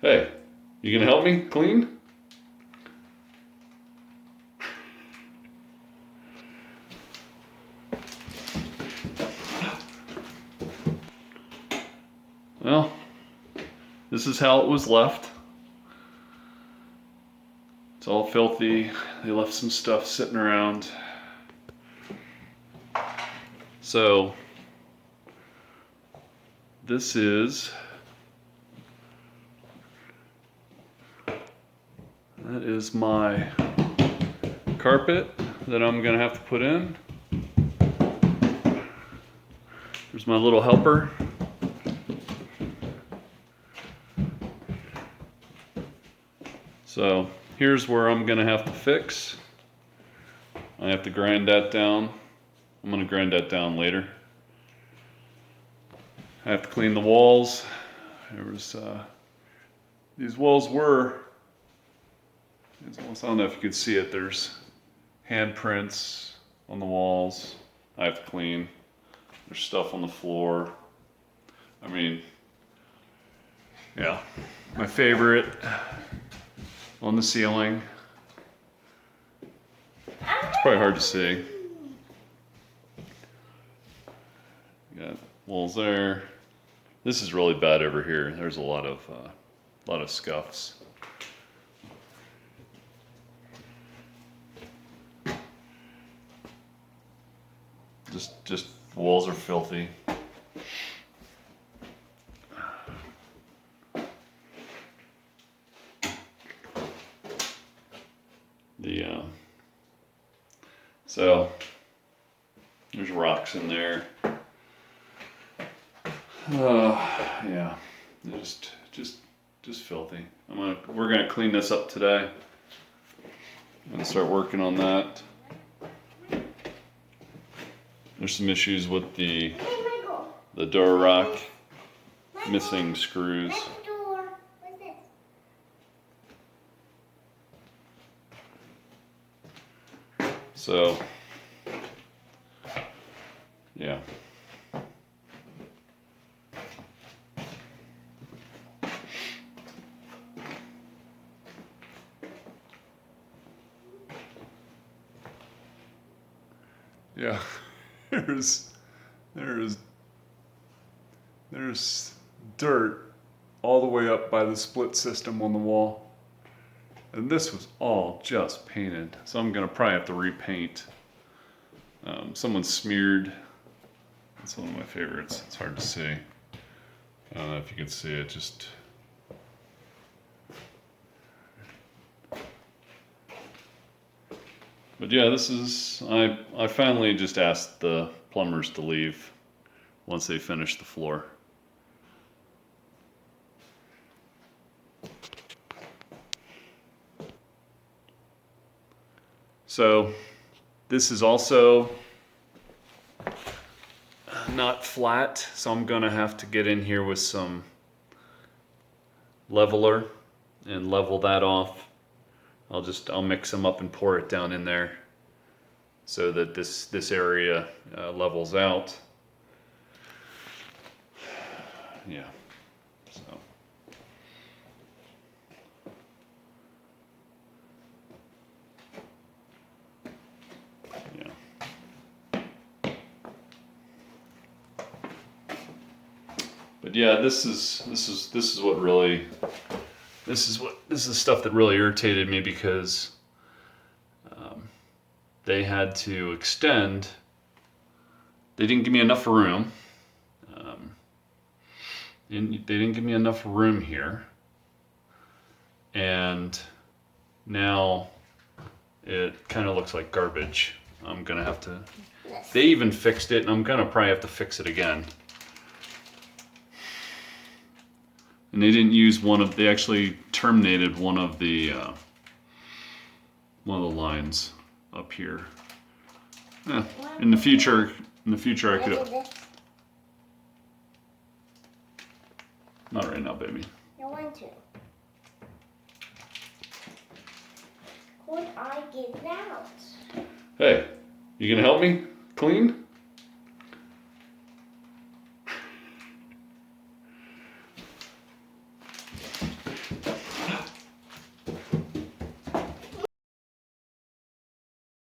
Hey, you gonna help me clean? Well, this is how it was left. It's all filthy. They left some stuff sitting around. So, this is, that is my carpet that I'm gonna have to put in. There's my little helper. So here's where I'm gonna have to fix. I have to grind that down. I'm gonna grind that down later. I have to clean the walls. There was, these walls were, I don't know if you could see it, there's handprints on the walls. I have to clean. There's stuff on the floor. I mean, yeah. My favorite, on the ceiling. It's probably hard to see. You got walls there. This is really bad over here. There's a lot of scuffs. Just walls are filthy. So there's rocks in there. Yeah, just filthy. We're gonna clean this up today. I'm gonna start working on that. There's some issues with the Durock missing screws. So, yeah. Yeah, there's dirt all the way up by the split system on the wall. And this was all just painted. So I'm gonna probably have to repaint. Someone smeared, that's one of my favorites. It's hard to see. I don't know if you can see it, just. But yeah, this is, I finally just asked the plumbers to leave once they finish the floor. So this is also not flat, so I'm gonna have to get in here with some leveler and level that off. I'll mix them up and pour it down in there so that this area levels out. Yeah, so. But yeah, this is what really, this is stuff that really irritated me because they had to extend. They didn't give me enough room. They didn't give me enough room here, and now it kind of looks like garbage. I'm gonna have to. They even fixed it, and I'm gonna probably have to fix it again. And they didn't use they actually terminated one of the lines up here. In the future I could. Not right now, baby. I want to. Could I get out? Hey, you gonna help me clean?